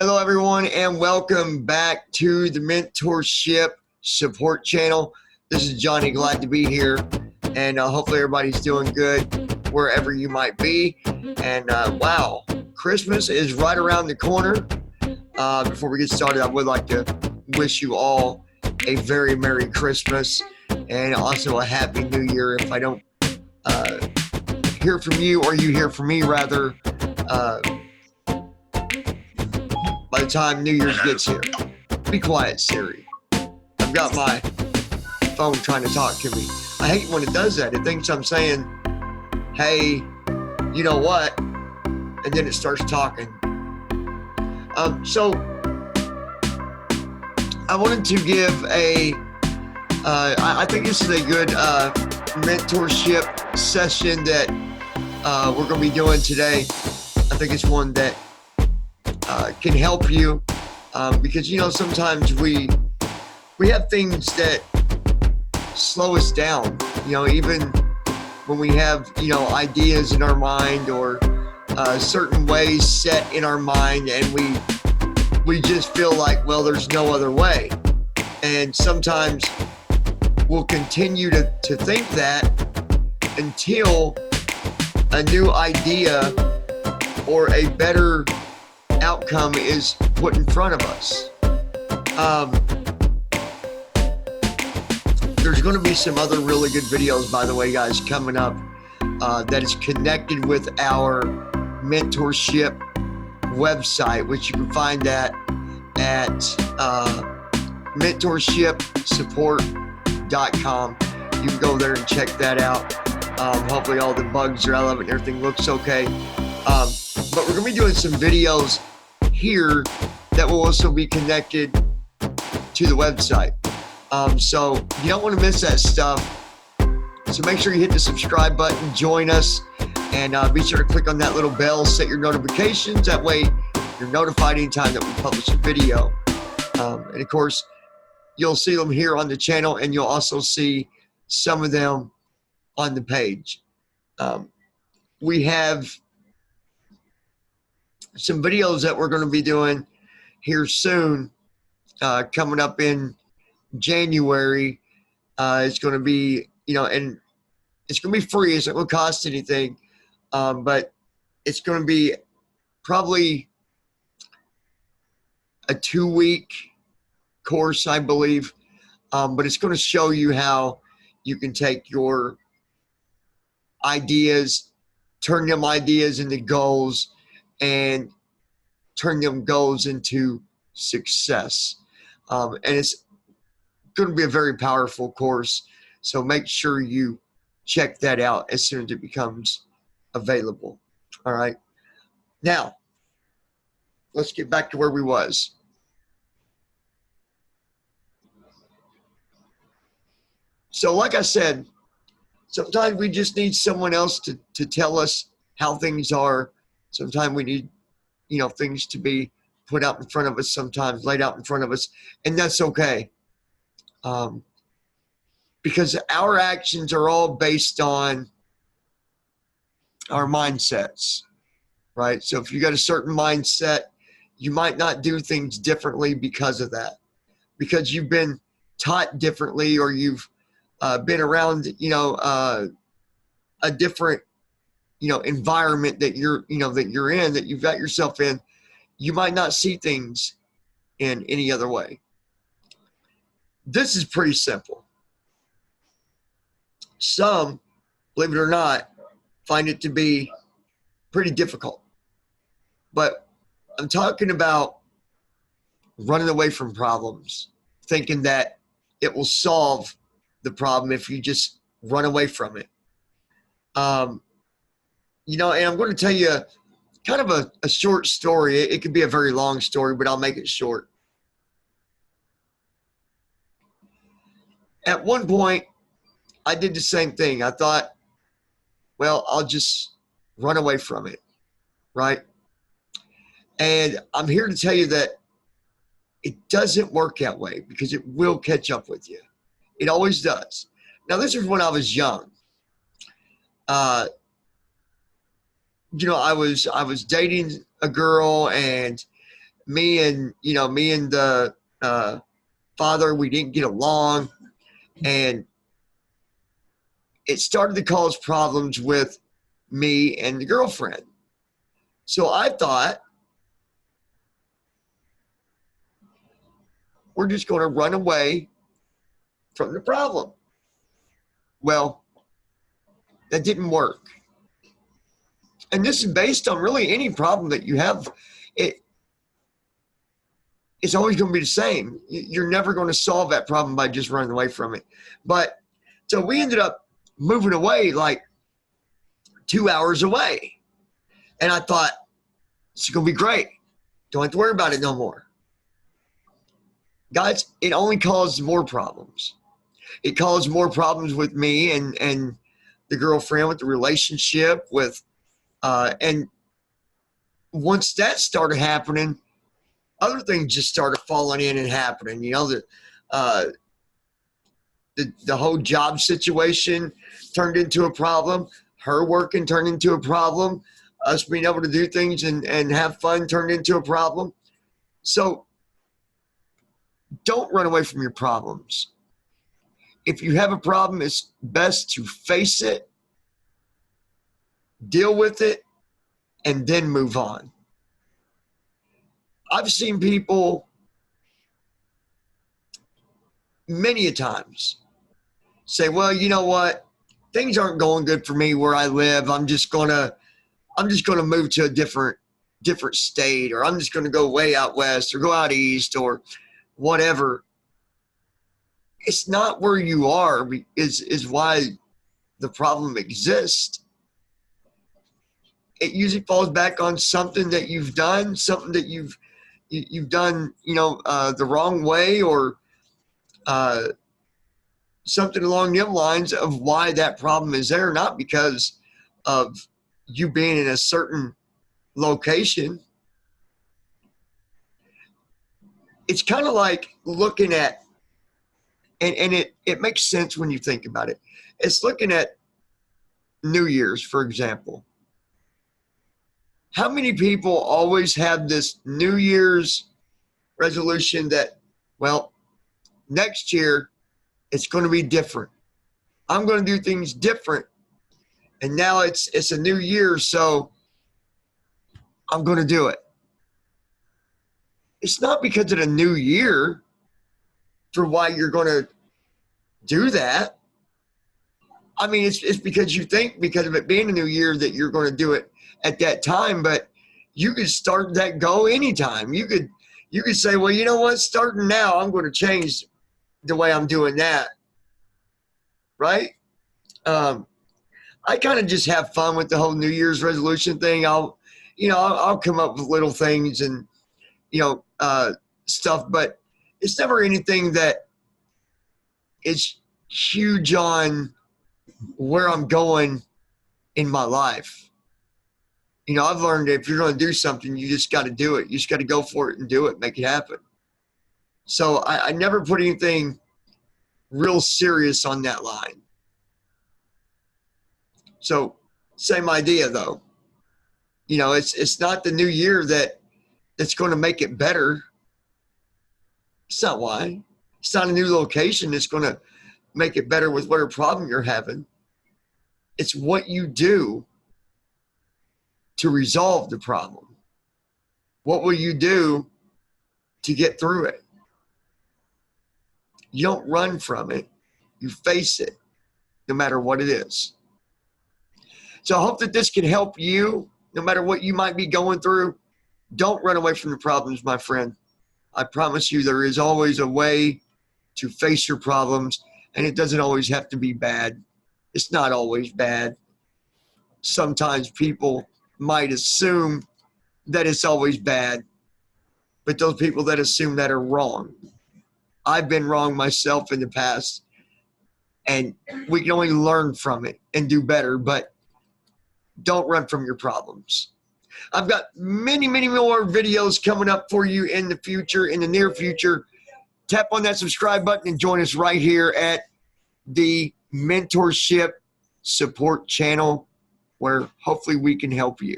Hello, everyone, and welcome back to the Mentorship Support Channel. This is Johnny, glad to be here, and hopefully everybody's doing good wherever you might be. And wow, Christmas is right around the corner. Before we get started, I would like to wish you all a very Merry Christmas and also a Happy New Year. If I don't hear from you, or you hear from me rather, by the time New Year's gets here. Be quiet, Siri. I've got my phone trying to talk to me. I hate when it does that. It thinks I'm saying, hey, you know what? And then it starts talking. So I wanted to give I think this is a good mentorship session that we're going to be doing today. I think it's one that can help you because sometimes we have things that slow us down, even when we have ideas in our mind or certain ways set in our mind, and we just feel like, well, there's no other way. And sometimes we'll continue to think that until a new idea or a better outcome is put in front of us. There's going to be some other really good videos, by the way, guys, coming up that is connected with our mentorship website, which you can find that at mentorshipsupport.com. You can go there and check that out. Hopefully all the bugs are out of it and everything looks okay. But we're going to be doing some videos here that will also be connected to the website. So you don't want to miss that stuff. So make sure you hit the subscribe button, join us, and be sure to click on that little bell, set your notifications. That way you're notified anytime that we publish a video. And of course, you'll see them here on the channel, and you'll also see some of them on the page. We have some videos that we're going to be doing here soon, coming up in January. It's going to be, and it's going to be free. It's not going to cost anything, but it's going to be probably a 2-week course, I believe. But it's going to show you how you can take your ideas, turn them ideas into goals, and turn them goals into success. And it's going to be a very powerful course. So make sure you check that out as soon as it becomes available. All right. Now, let's get back to where we was. So like I said, sometimes we just need someone else to tell us how things are. Sometimes we need, things to be put out in front of us, sometimes laid out in front of us, and that's okay. Because our actions are all based on our mindsets, right? So if you got a certain mindset, you might not do things differently because of that, because you've been taught differently, or you've been around, a different, environment that you're in, that you've got yourself in. You might not see things in any other way. This is pretty simple. Some, believe it or not, find it to be pretty difficult. But I'm talking about running away from problems, thinking that it will solve the problem if you just run away from it. And I'm going to tell you kind of a short story. It could be a very long story, but I'll make it short. At one point, I did the same thing. I thought, well, I'll just run away from it, right? And I'm here to tell you that it doesn't work that way, because it will catch up with you. It always does. Now, this is when I was young. I was dating a girl, and me and the father, we didn't get along, and it started to cause problems with me and the girlfriend. So I thought, we're just going to run away from the problem. Well, that didn't work. And this is based on really any problem that you have. It's always going to be the same. You're never going to solve that problem by just running away from it. But so we ended up moving away like 2 hours away. And I thought, it's going to be great. Don't have to worry about it no more. Guys, it only caused more problems. It caused more problems with me and the girlfriend, with the relationship, with and once that started happening, other things just started falling in and happening. You know, the whole job situation turned into a problem. Her working turned into a problem. Us being able to do things and have fun turned into a problem. So don't run away from your problems. If you have a problem, it's best to face it, deal with it, and then move on. I've seen people many a times say, well, you know what? Things aren't going good for me where I live. I'm just gonna move to a different state, or I'm just gonna go way out west or go out east or whatever. It's not where you are is why the problem exists. It usually falls back on something that you've done, something that you've done, the wrong way, or something along the lines of why that problem is there, not because of you being in a certain location. It's kind of like looking at, and it makes sense when you think about it. It's looking at New Year's, for example. How many people always have this New Year's resolution that, well, next year it's going to be different. I'm going to do things different. And now it's a new year, so I'm going to do it. It's not because of the new year for why you're going to do that. I mean, it's because you think because of it being a new year that you're going to do it at that time, but you could start that goal anytime. You could say, well, you know what, starting now, I'm going to change the way I'm doing that. Right? I kind of just have fun with the whole New Year's resolution thing. I'll come up with little things and, stuff, but it's never anything that is huge on where I'm going in my life. I've learned that if you're going to do something, you just got to do it. You just got to go for it and do it, make it happen. So I never put anything real serious on that line. So same idea though. It's not the new year that's going to make it better. It's not why. It's not a new location that's going to make it better with whatever problem you're having. It's what you do to resolve the problem. What will you do to get through it? You don't run from it. You face it, no matter what it is. So I hope that this can help you, no matter what you might be going through. Don't run away from the problems, my friend. I promise you there is always a way to face your problems, and it doesn't always have to be bad. It's not always bad. Sometimes people might assume that it's always bad, but those people that assume that are wrong. I've been wrong myself in the past, and we can only learn from it and do better, but don't run from your problems. I've got many, many more videos coming up for you in the near future. Tap on that subscribe button and join us right here at the Mentorship Support Channel, where hopefully we can help you.